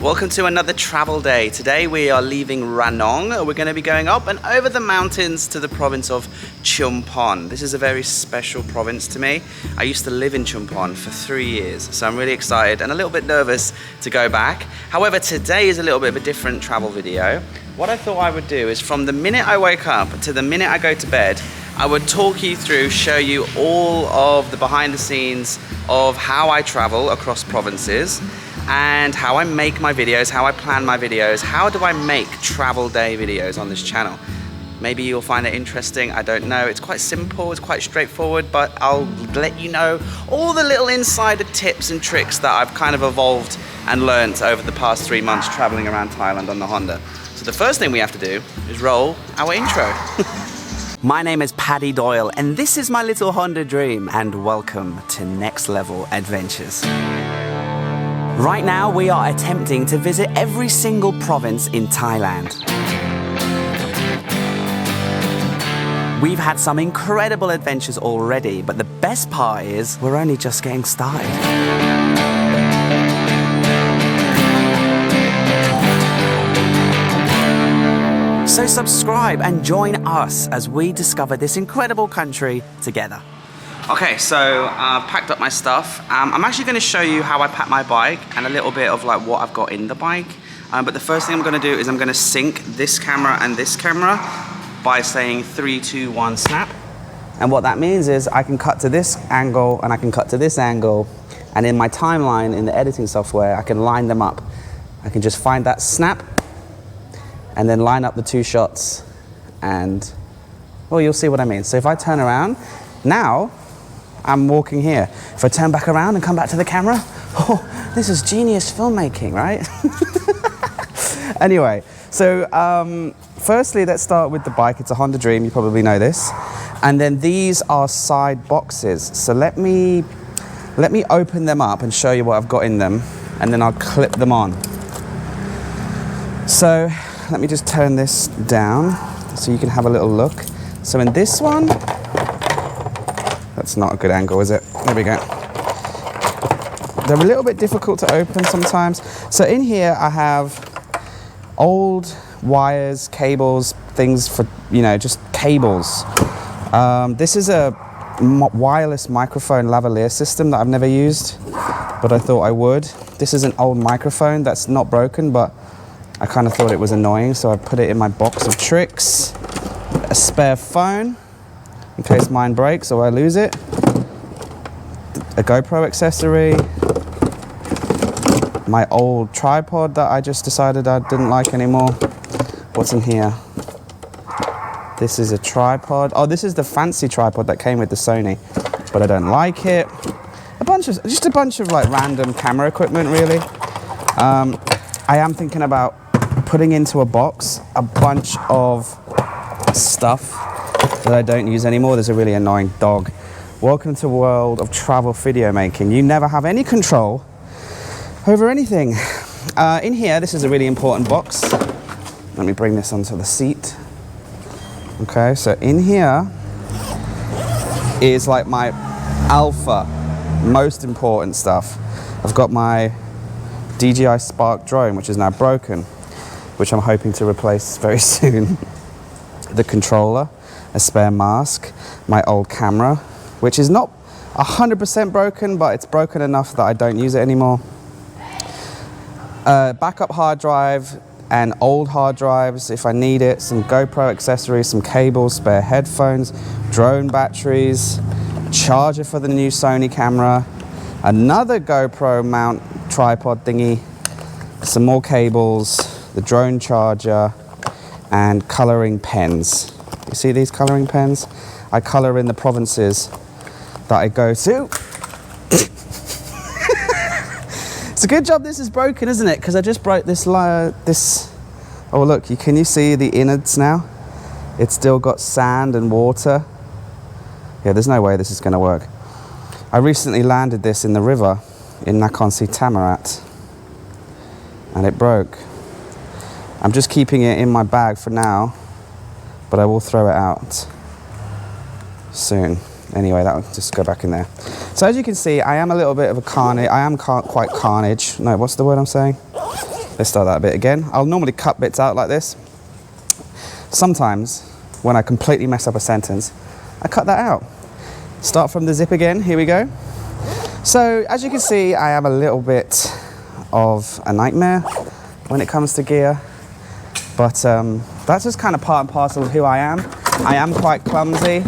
Welcome to another travel day. Today we are leaving Ranong. We're going to be going up and over the mountains to the province of Chumphon. This is a very special province to me. I used to live in Chumphon for 3 years, so I'm really excited and a little bit nervous to go back. However, today is a little bit of a different travel video. What I thought I would do is from the minute I wake up to the minute I go to bed, I would talk you through, show you all of the behind the scenes of how I travel across provinces and how I make my videos, how I plan my videos, how do I make travel day videos on this channel. Maybe you'll find it interesting, I don't know. It's quite simple, it's quite straightforward, but I'll let you know all the little insider tips and tricks that I've kind of evolved and learnt over the past 3 months traveling around Thailand on the Honda. So the first thing we have to do is roll our intro. My name is Paddy Doyle and this is my little Honda dream, and welcome to Next Level Adventures. Right now we are attempting to visit every single province in Thailand. We've had some incredible adventures already, but the best part is we're only just getting started. So subscribe and join us as we discover this incredible country together. Okay, so I've packed up my stuff. I'm actually going to show you how I pack my bike and a little bit of like what I've got in the bike. But the first thing I'm going to do is I'm going to sync this camera and this camera by saying 3, 2, 1, snap. And what that means is I can cut to this angle and I can cut to this angle. And in my timeline in the editing software, I can line them up. I can just find that snap and then line up the 2 shots and, well, you'll see what I mean. So if I turn around, now I'm walking here. If I turn back around and come back to the camera, oh, this is genius filmmaking, right? Anyway, so firstly, let's start with the bike. It's a Honda Dream, you probably know this. And then these are side boxes. So let me open them up and show you what I've got in them, and then I'll clip them on. So let me just turn this down so you can have a little look. So in this one, that's not a good angle, is it? There we go. They're a little bit difficult to open sometimes. So in here I have old wires, cables, things for, you know, just cables. This is a wireless microphone lavalier system that I've never used, but I thought I would. This is an old microphone that's not broken, but I kind of thought it was annoying, so I put it in my box of tricks. A spare phone, in case mine breaks or I lose it. A GoPro accessory. My old tripod that I just decided I didn't like anymore. What's in here? This is a tripod. Oh, this is the fancy tripod that came with the Sony, but I don't like it. Just a bunch of like random camera equipment, really. I am thinking about putting into a box a bunch of stuff that I don't use anymore. There's a really annoying dog. Welcome to the world of travel video making. You never have any control over anything. In here, this is a really important box. Let me bring this onto the seat. Okay, so in here is like my alpha, most important stuff. I've got my DJI Spark drone, which is now broken, which I'm hoping to replace very soon. The controller, a spare mask, my old camera, which is not 100% broken, but it's broken enough that I don't use it anymore. Backup hard drive and old hard drives if I need it, some GoPro accessories, some cables, spare headphones, drone batteries, charger for the new Sony camera, another GoPro mount tripod thingy, some more cables, the drone charger, and coloring pens. You see these coloring pens? I color in the provinces that I go to. It's a good job this is broken, isn't it? Because I just broke this. Oh look, can you see the innards now? It's still got sand and water. Yeah, there's no way this is going to work. I recently landed this in the river in Nakhon Si Thammarat, and it broke. I'm just keeping it in my bag for now, but I will throw it out soon. Anyway, that will just go back in there. So as you can see, I am a little bit of a carnage. I am quite carnage. No, what's the word I'm saying? Let's start that bit again. I'll normally cut bits out like this. Sometimes, when I completely mess up a sentence, I cut that out. Start from the zip again, here we go. So, as you can see, I am a little bit of a nightmare when it comes to gear. But that's just kind of part and parcel of who I am. I am quite clumsy,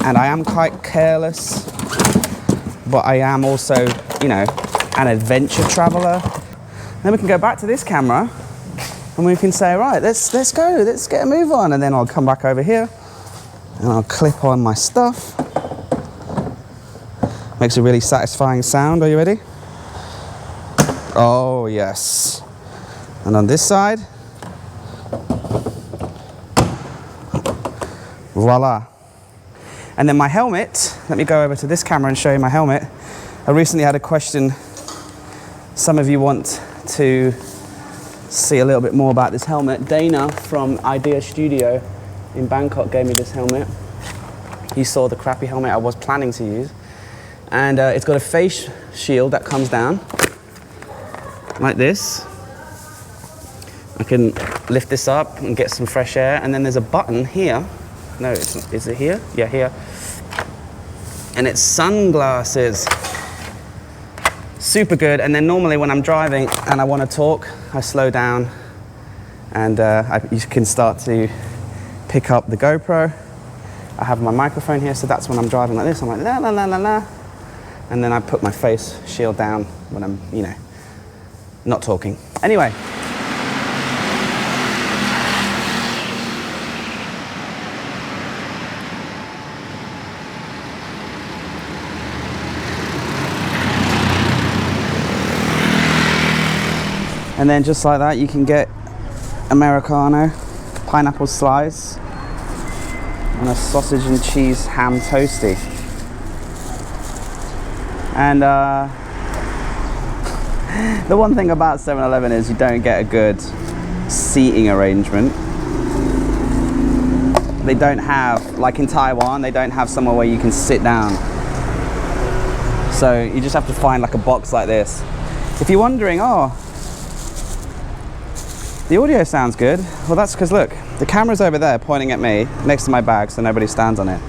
and I am quite careless. But I am also, you know, an adventure traveler. Then we can go back to this camera and we can say, right, let's go, let's get a move on. And then I'll come back over here and I'll clip on my stuff. Makes a really satisfying sound. Are you ready? Oh, yes. And on this side, voila. And then my helmet, let me go over to this camera and show you my helmet. I recently had a question. Some of you want to see a little bit more about this helmet. Dana from Idea Studio in Bangkok gave me this helmet. You saw the crappy helmet I was planning to use. And it's got a face shield that comes down like this. I can lift this up and get some fresh air. And then there's a button here. No, it's not. Is it here? Yeah, here. And it's sunglasses. Super good. And then normally when I'm driving and I want to talk, I slow down and you can start to pick up the GoPro. I have my microphone here, so that's when I'm driving like this. I'm like, la, la, la, la, la. And then I put my face shield down when I'm, you know, not talking. Anyway. And then just like that, you can get Americano, pineapple slice, and a sausage and cheese ham toasty. And the one thing about 7-Eleven is you don't get a good seating arrangement. They don't have, like in Taiwan, they don't have somewhere where you can sit down. So you just have to find like a box like this. If you're wondering, oh, the audio sounds good. Well, that's because look, the camera's over there pointing at me next to my bag so nobody stands on it.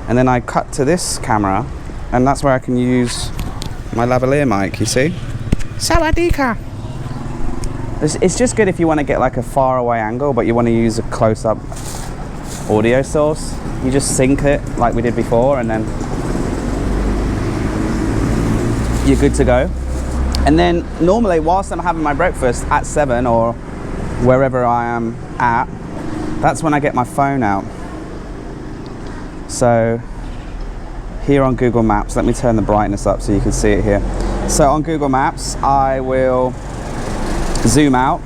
And then I cut to this camera and that's where I can use my lavalier mic, you see? Sawadika! It's just good if you want to get like a far away angle but you want to use a close-up audio source. You just sync it like we did before and then you're good to go. And then normally whilst I'm having my breakfast at 7 or wherever I am at, that's when I get my phone out. So here on Google Maps, let me turn the brightness up so you can see it here. So on Google Maps, I will zoom out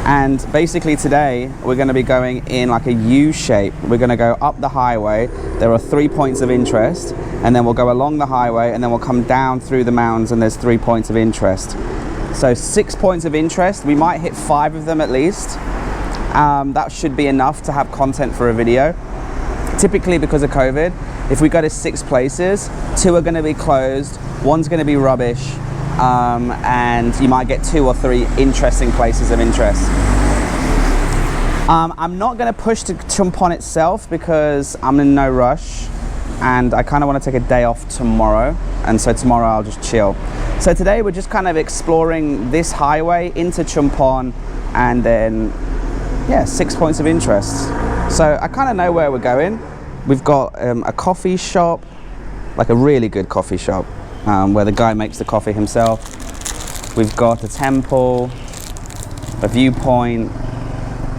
and basically today we're going to be going in like a U shape. We're going to go up the highway. There are 3 points of interest and then we'll go along the highway and then we'll come down through the mountains and there's 3 points of interest. So 6 points of interest, we might hit 5 of them at least. That should be enough to have content for a video. Typically because of COVID, if we go to 6 places, 2 are going to be closed, 1's going to be rubbish, and you might get 2 or 3 interesting places of interest. I'm not going to push to Chumphon itself because I'm in no rush and I kind of want to take a day off tomorrow, and so tomorrow I'll just chill. So today we're just kind of exploring this highway into Chumphon and then, yeah, 6 points of interest. So I kind of know where we're going. We've got a coffee shop, like a really good coffee shop, where the guy makes the coffee himself. We've got a temple, a viewpoint,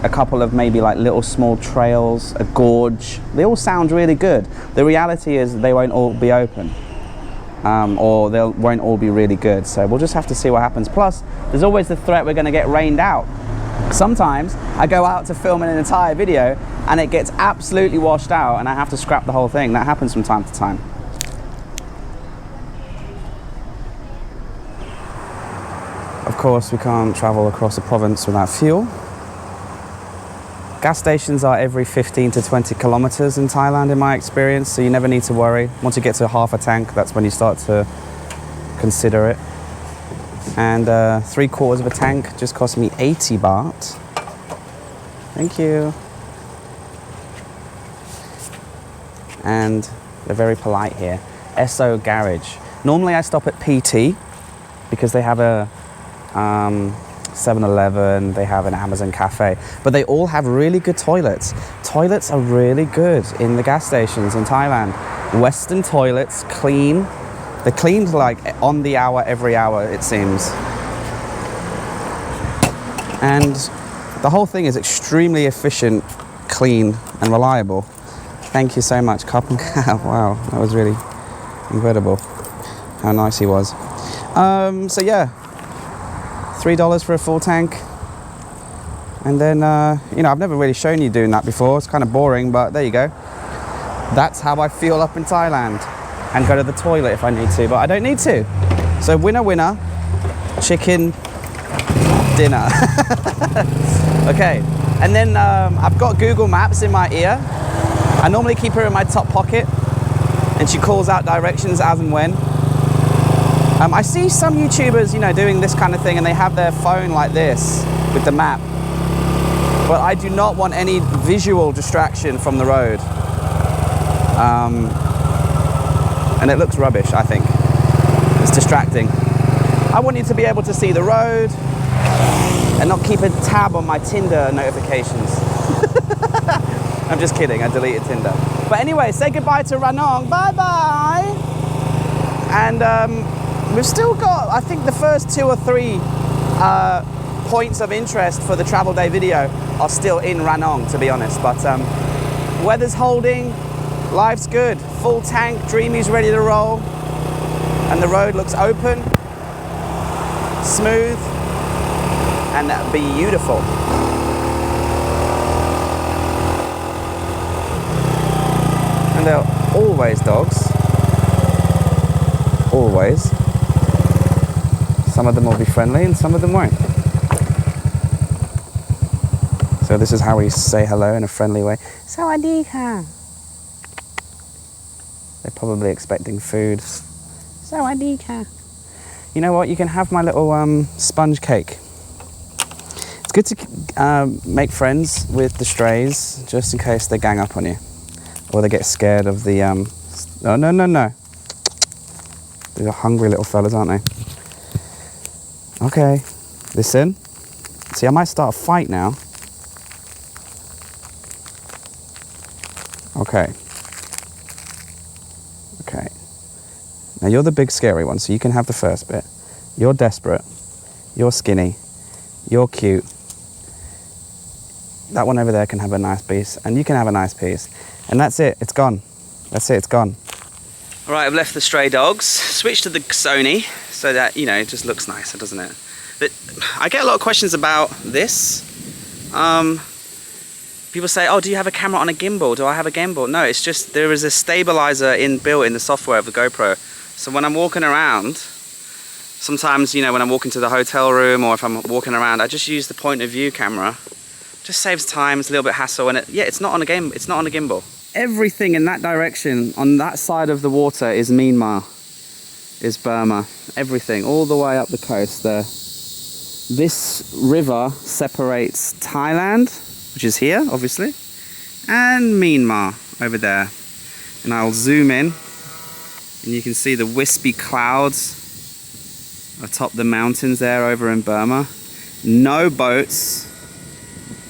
a couple of maybe like little small trails, a gorge. They all sound really good. The reality is they won't all be open. Or they won't all be really good. So we'll just have to see what happens. Plus, there's always the threat we're going to get rained out. Sometimes I go out to film an entire video and it gets absolutely washed out and I have to scrap the whole thing. That happens from time to time. Of course, we can't travel across a province without fuel. Gas stations are every 15 to 20 kilometers in Thailand in my experience, so you never need to worry. Once you get to half a tank, that's when you start to consider it. And 3/4 of a tank just cost me 80 baht. Thank you. And they're very polite here. Esso Garage. Normally I stop at PT because they have a 7-Eleven, they have an Amazon cafe, but they all have really good toilets. Toilets are really good in the gas stations in Thailand. Western toilets, clean. They're cleaned like on the hour, every hour it seems. And the whole thing is extremely efficient, clean and reliable. Thank you so much, Cup and Cow. Wow, that was really incredible how nice he was. So yeah, $3 for a full tank. And then, you know, I've never really shown you doing that before. It's kind of boring, but there you go. That's how I feel up in Thailand. And go to the toilet if I need to, but I don't need to. So winner, winner, chicken dinner. Okay, and then I've got Google Maps in my ear. I normally keep her in my top pocket, and she calls out directions as and when. I see some YouTubers, you know, doing this kind of thing, and they have their phone like this with the map. But I do not want any visual distraction from the road. And it looks rubbish, I think. It's distracting. I want you to be able to see the road and not keep a tab on my Tinder notifications. I'm just kidding, I deleted Tinder. But anyway, say goodbye to Ranong. Bye-bye. And we've still got, I think, the first 2 or 3 points of interest for the travel day video are still in Ranong, to be honest. But weather's holding, life's good. Full tank, Dreamy's ready to roll. And the road looks open, smooth, and beautiful. And there are always dogs. Always. Some of them will be friendly and some of them won't. So this is how we say hello in a friendly way. Sawadee ka. They're probably expecting food. Sawadee ka. You know what? You can have my little sponge cake. It's good to make friends with the strays, just in case they gang up on you. Or they get scared of the... Oh, no, no, no. These are hungry little fellas, aren't they? Okay, listen. See, I might start a fight now. Okay. Okay. Now you're the big scary one, so you can have the first bit. You're desperate. You're skinny. You're cute. That one over there can have a nice piece, and you can have a nice piece. And that's it, it's gone. That's it, it's gone. All right, I've left the stray dogs, switched to the Sony, so that, you know, it just looks nicer, doesn't it? But I get a lot of questions about this. People say, oh, do you have a camera on a gimbal? Do I have a gimbal? No, it's just, there is a stabilizer inbuilt in the software of the GoPro. So when I'm walking around, sometimes, you know, when I'm walking to the hotel room or if I'm walking around, I just use the point of view camera. Just saves time, it's a little bit hassle, and it's not on a gimbal. Everything in that direction, on that side of the water, is Myanmar, is Burma. Everything, all the way up the coast there. This river separates Thailand, which is here, obviously, and Myanmar over there. And I'll zoom in, and you can see the wispy clouds atop the mountains there over in Burma. No boats.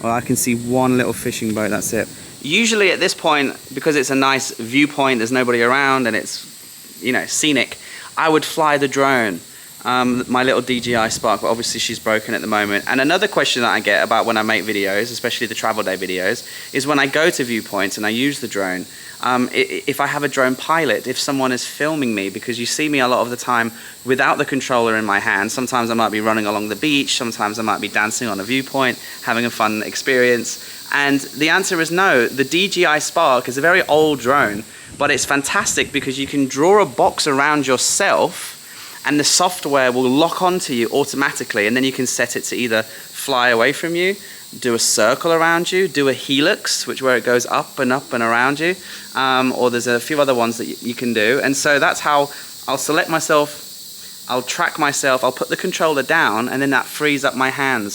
Well, I can see one little fishing boat, that's it. Usually at this point, because it's a nice viewpoint, there's nobody around and it's, you know, scenic, I would fly the drone, my little DJI Spark, but obviously she's broken at the moment. And another question that I get about when I make videos, especially the travel day videos, is when I go to viewpoints and I use the drone, if I have a drone pilot, if someone is filming me, because you see me a lot of the time without the controller in my hand. Sometimes I might be running along the beach, sometimes I might be dancing on a viewpoint, having a fun experience. And the answer is no. The DJI Spark is a very old drone, but it's fantastic because you can draw a box around yourself and the software will lock onto you automatically, and then you can set it to either fly away from you, do a circle around you, do a helix, where it goes up and around you, or there's a few other ones that you can do. And so that's how I'll select myself I'll track myself, I'll put the controller down, and then that frees up my hands.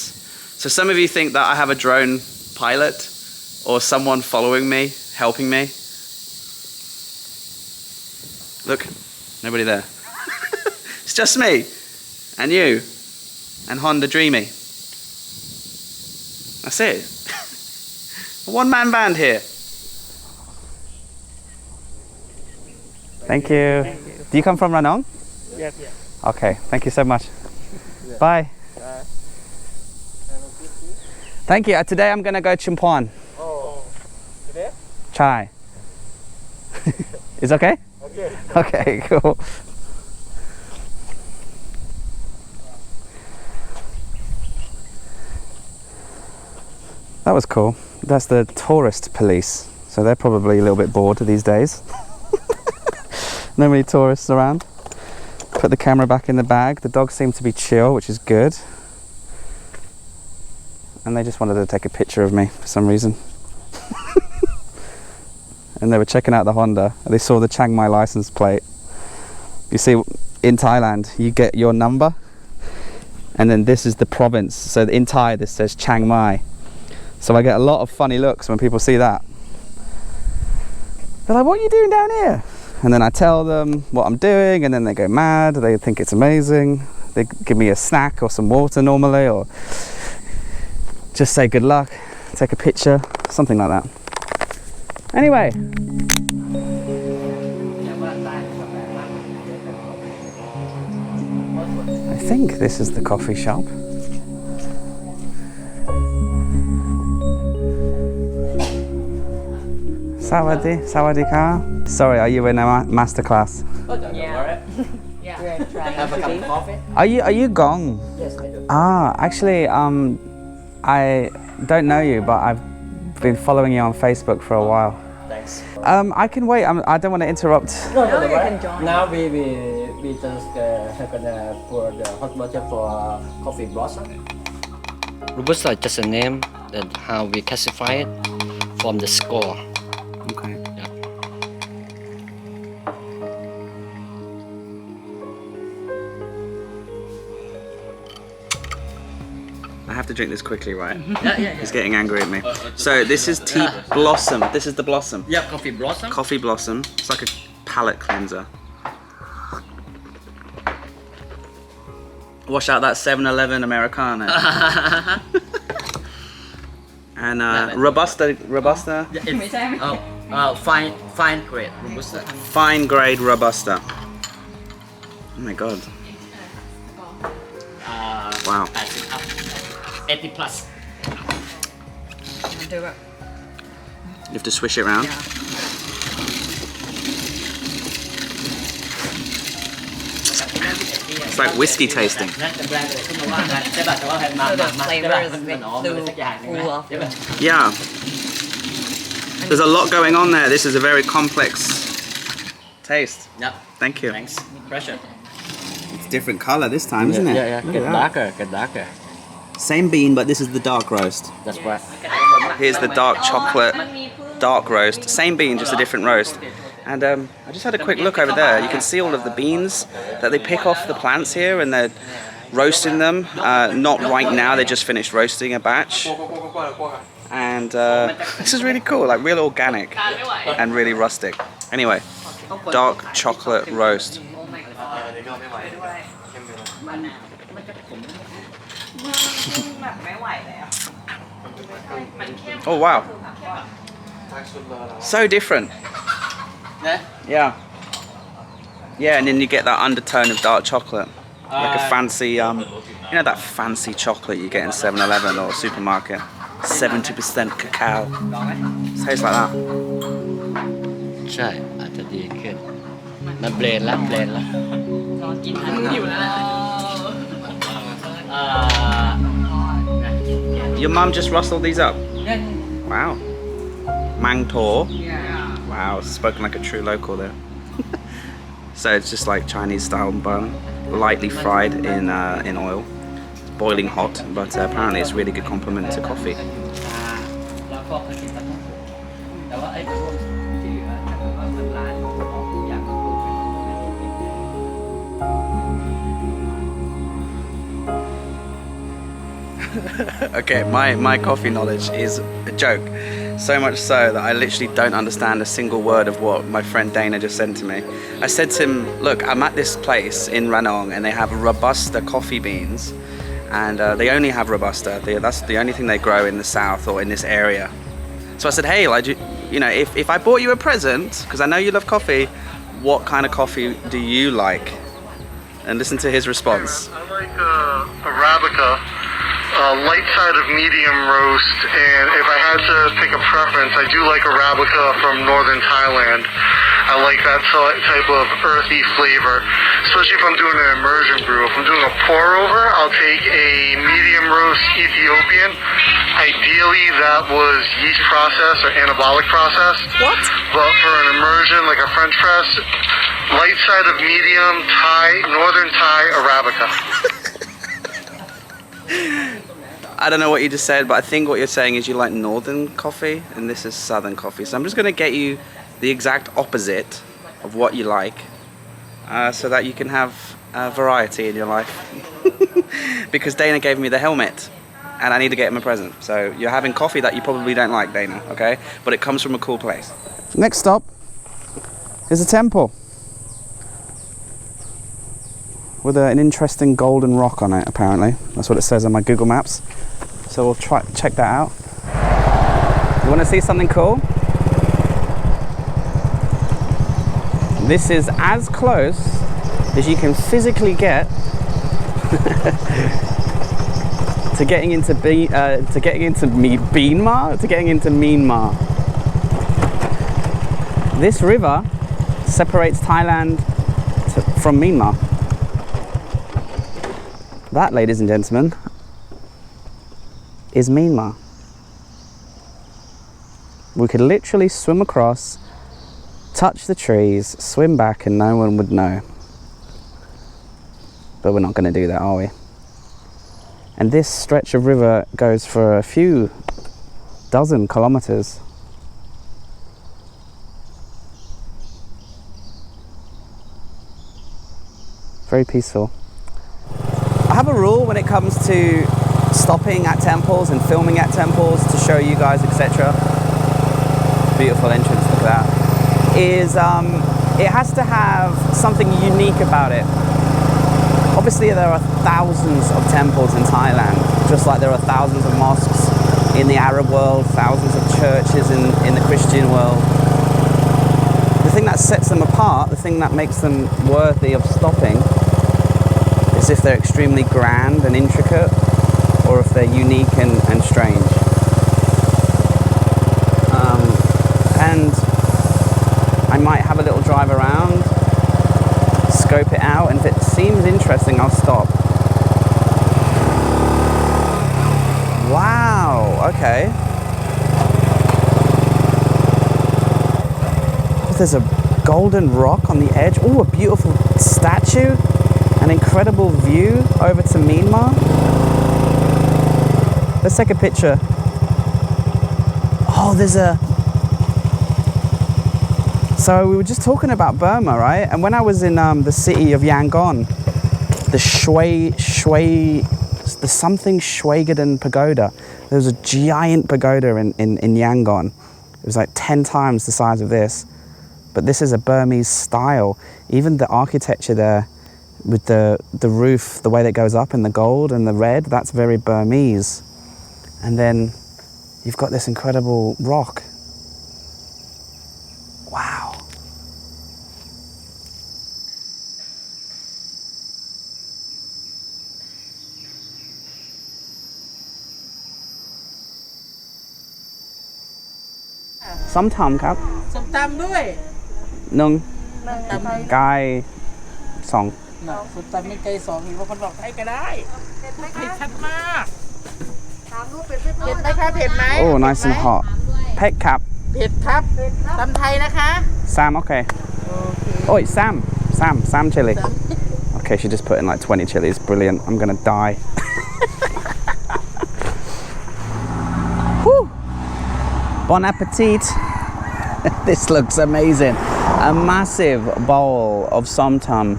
So some of you think that I have a drone pilot or someone following me, helping me. Look, nobody there. It's just me and you and Honda Dreamy. That's it. A one-man band here. Thank you. Do you come from Ranong? Yes. Okay, thank you so much. Bye. Thank you. Today I'm gonna go Chumphon. Oh, today? Chai. Is okay? Okay. Okay, cool. That was cool. That's the tourist police. So they're probably a little bit bored these days. No many tourists around. Put the camera back in the bag. The dogs seem to be chill, which is good. And they just wanted to take a picture of me for some reason. And they were checking out the Honda. They saw the Chiang Mai license plate. You see, in Thailand, you get your number, and then this is the province. So in Thai, this says Chiang Mai. So I get a lot of funny looks when people see that. They're like, what are you doing down here? And then I tell them what I'm doing, and then they go mad. They think it's amazing. They give me a snack or some water normally, or just say good luck, take a picture, something like that. Anyway. I think this is the coffee shop. Sawadee ka. Sorry, are you in a masterclass? Yeah. Yeah. Have a cup of coffee? Are you Gong? Yes, I do. Actually, I don't know you, but I've been following you on Facebook for a while. Thanks. I can wait. I don't want to interrupt. No, you can join. Now we just gonna pour the hot water for coffee blossom. Robusta is just a name that how we classify it from the score. Okay. Yeah. I have to drink this quickly, right? Yeah. He's getting angry at me. So this is tea blossom. This is the blossom. Yeah, coffee blossom. Coffee blossom. It's like a palate cleanser. Wash out that 7-Eleven Americano. And Robusta. Yeah, it's, fine grade Robusta. Fine grade Robusta. Oh my god. Wow. 80 up. 80 plus. Do it. You have to swish it around. It's like whiskey tasting. Yeah. There's a lot going on there. This is a very complex taste. Yep. Thank you. Thanks. Pressure. It's different color this time, isn't it? Yeah. Look Get at that. darker. Same bean, but this is the dark roast. That's right. Here's the dark chocolate, dark roast. Same bean, just a different roast. And I just had a quick look over there. You can see all of the beans that they pick off the plants here, and they're roasting them. Not right now, they just finished roasting a batch. And this is really cool, like real organic and really rustic. Anyway, dark chocolate roast. Oh wow. So different. Yeah. Yeah, and then you get that undertone of dark chocolate. Like a fancy, you know that fancy chocolate you get in 7-Eleven or supermarket. 70% cacao. Tastes like that. ใช่อาจจะดีขึ้นมันเบลนด์ละ Your mum just rustled these up? Wow. Mang Tor. Wow, spoken like a true local there. So it's just like Chinese style bun, lightly fried in oil. It's boiling hot, but apparently it's a really good complement to coffee. Okay, my coffee knowledge is a joke. So much so that I literally don't understand a single word of what my friend Dana just said to me. I said to him, look, I'm at this place in Ranong and they have Robusta coffee beans, and they only have Robusta. That's the only thing they grow in the south or in this area. So I said, hey, like, you know, if I bought you a present, because I know you love coffee, what kind of coffee do you like? And listen to his response. I like Arabica. Light side of medium roast, and if I had to pick a preference, I do like Arabica from Northern Thailand. I like that type of earthy flavor, especially if I'm doing an immersion brew. If I'm doing a pour over, I'll take a medium roast Ethiopian. Ideally, that was yeast processed or anabolic processed. What? But for an immersion, like a French press, light side of medium Thai, Northern Thai Arabica. I don't know what you just said, but I think what you're saying is you like northern coffee and this is southern coffee. So I'm just going to get you the exact opposite of what you like, so that you can have variety in your life. Because Dana gave me the helmet and I need to get him a present. So you're having coffee that you probably don't like, Dana, okay? But it comes from a cool place. Next stop is a temple with an interesting golden rock on it, apparently. That's what it says on my Google Maps. So we'll check that out. You want to see something cool? This is as close as you can physically get to getting into Myanmar. This river separates Thailand from Myanmar. That, ladies and gentlemen, is Myanmar. We could literally swim across, touch the trees, swim back, and no one would know. But we're not going to do that, are we? And this stretch of river goes for a few dozen kilometers. Very peaceful. I have a rule when it comes to stopping at temples and filming at temples to show you guys, etc. Beautiful entrance, look at that. Is it has to have something unique about it. Obviously there are thousands of temples in Thailand, just like there are thousands of mosques in the Arab world, thousands of churches in the Christian world. The thing that sets them apart, the thing that makes them worthy of stopping, is if they're extremely grand and intricate, or if they're unique and strange. And I might have a little drive around, scope it out, and if it seems interesting, I'll stop. Wow, okay. Oh, there's a golden rock on the edge. Oh, a beautiful statue. An incredible view over to Myanmar. Let's take a picture. Oh, there's a... So we were just talking about Burma, right? And when I was in the city of Yangon, the Shwegaden Pagoda, there was a giant pagoda in Yangon. It was like 10 times the size of this. But this is a Burmese style. Even the architecture there, with the roof, the way that goes up in the gold and the red, that's very Burmese. And then you've got this incredible rock. Wow. Somtam ครับ ส้มตำด้วย หนึ่ง ตำไทย ไก่สอง ส้มตำไม่ไกล2อีกบางคนบอกไทยก็ได้เผ็ดชัดมากเผ็ดไหมคะเผ็ดไหม โอ้ nice and hot เผ็ดครับ เผ็ดครับตำไทยนะคะ Sam, okay. Oh, it's Sam. Sam chili. Okay, she just put in like 20 chilies. Brilliant. I'm gonna die. Whew. Bon appetit. This looks amazing. A massive bowl of somtam.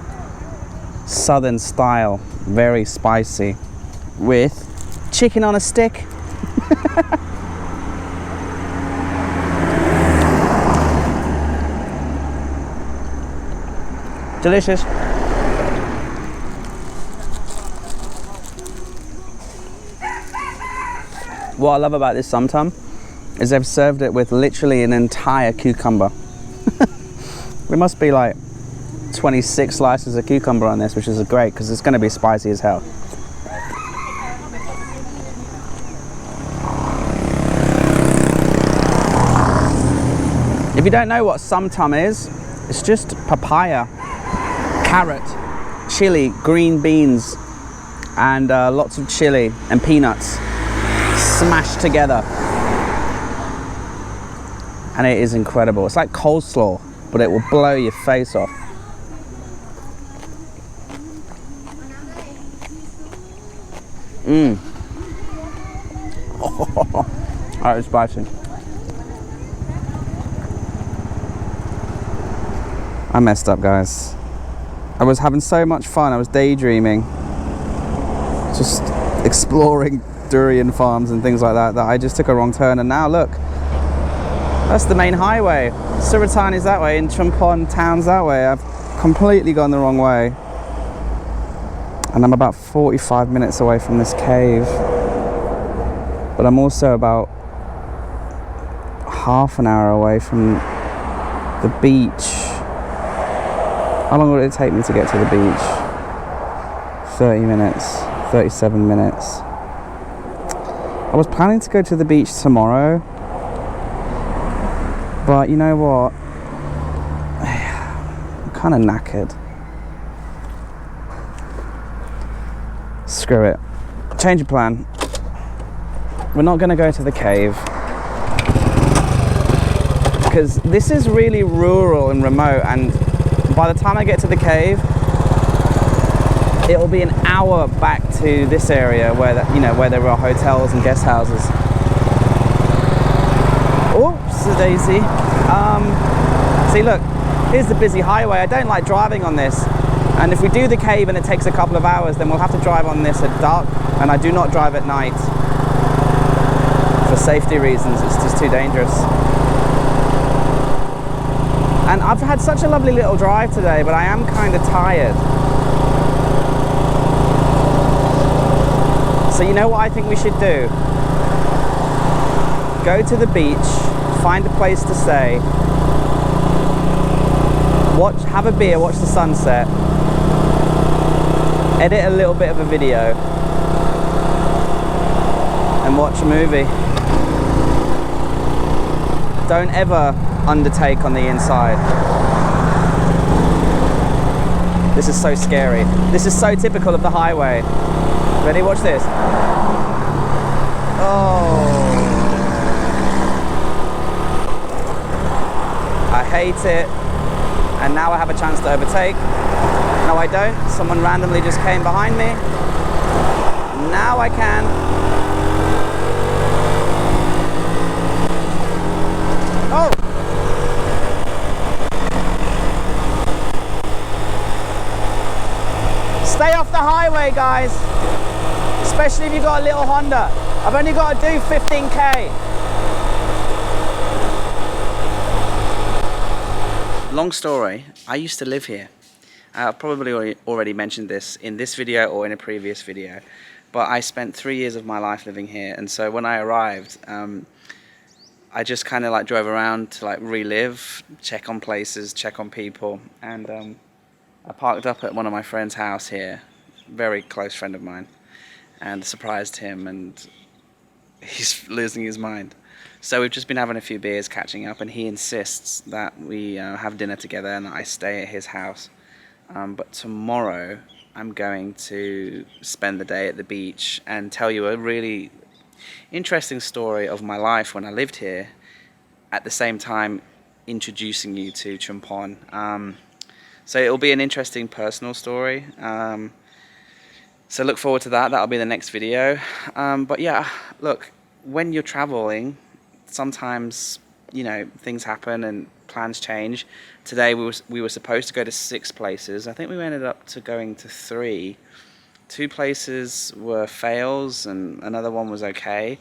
Southern style, very spicy, with chicken on a stick. Delicious. What I love about this Chumphon is they've served it with literally an entire cucumber. There must be like 26 slices of cucumber on this, which is great because it's going to be spicy as hell. If you don't know what Chumphon is, it's just papaya, carrot, chili, green beans, and lots of chili and peanuts smashed together. And it is incredible. It's like coleslaw, but it will blow your face off. That is spicy. I messed up, guys. I was having so much fun. I was daydreaming, just exploring durian farms and things like that, that I just took a wrong turn. And now look, that's the main highway. Suratani is that way, and Chumphon town's that way. I've completely gone the wrong way. And I'm about 45 minutes away from this cave. But I'm also about half an hour away from the beach. How long would it take me to get to the beach? 30 minutes, 37 minutes. I was planning to go to the beach tomorrow, but you know what? I'm kind of knackered. Screw it. Change of plan. We're not going to go to the cave, because this is really rural and remote, and by the time I get to the cave, it'll be an hour back to this area where where there are hotels and guest houses. Oops, a daisy. See, look, here's the busy highway. I don't like driving on this, and if we do the cave and it takes a couple of hours, then we'll have to drive on this at dark, and I do not drive at night for safety reasons. It's just too dangerous. And I've had such a lovely little drive today, but I am kind of tired. So you know what I think we should do? Go to the beach, find a place to stay, have a beer, watch the sunset, edit a little bit of a video, and watch a movie. Don't ever undertake on the inside. This is so scary. This is so typical of the highway. Ready? Watch this. Oh. I hate it. And now I have a chance to overtake. No, I don't. Someone randomly just came behind me. Now I can. Oh! Stay off the highway, guys. Especially if you've got a little Honda. I've only got to do 15k. Long story, I used to live here. I've probably already mentioned this in this video or in a previous video, but I spent 3 years of my life living here, and so when I arrived, I just kind of like drove around to like relive, check on places, check on people, and I parked up at one of my friend's house here, very close friend of mine, and surprised him, and he's losing his mind. So we've just been having a few beers, catching up, and he insists that we have dinner together and that I stay at his house. But tomorrow I'm going to spend the day at the beach and tell you a really interesting story of my life when I lived here, at the same time introducing you to Chumphon. So it'll be an interesting personal story. So look forward to that. That'll be the next video. But yeah, look, when you're traveling, sometimes you know, things happen and plans change. Today we were supposed to go to 6 places. I think we ended up to going to 3. 2 places were fails and another one was okay.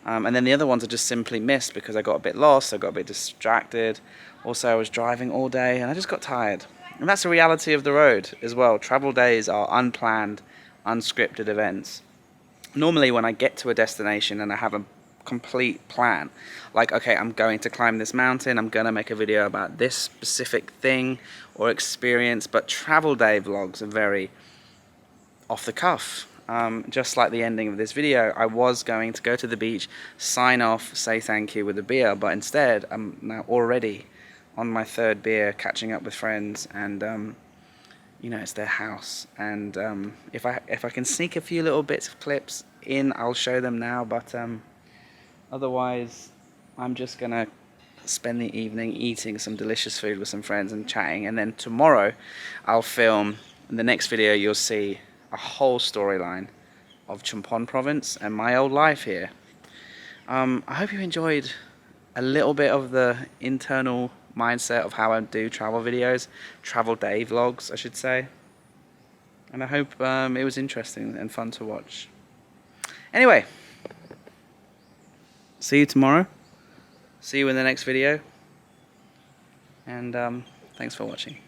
And then the other ones I just simply missed because I got a bit lost, I got a bit distracted. Also, I was driving all day and I just got tired. And that's the reality of the road as well. Travel days are unplanned, unscripted events. Normally when I get to a destination and I have a complete plan, like, okay, I'm going to climb this mountain, I'm gonna make a video about this specific thing or experience, but travel day vlogs are very off the cuff. Just like the ending of this video, I was going to go to the beach, sign off, say thank you with a beer, but instead I'm now already on my 3rd beer, catching up with friends, and you know, it's their house. And if I can sneak a few little bits of clips in, I'll show them now, but otherwise I'm just gonna spend the evening eating some delicious food with some friends and chatting, and then tomorrow I'll film. In the next video you'll see a whole storyline of Chumphon province and my old life here. I hope you enjoyed a little bit of the internal mindset of how I do travel videos, travel day vlogs I should say, and I hope it was interesting and fun to watch. Anyway, see you tomorrow, see you in the next video, and thanks for watching.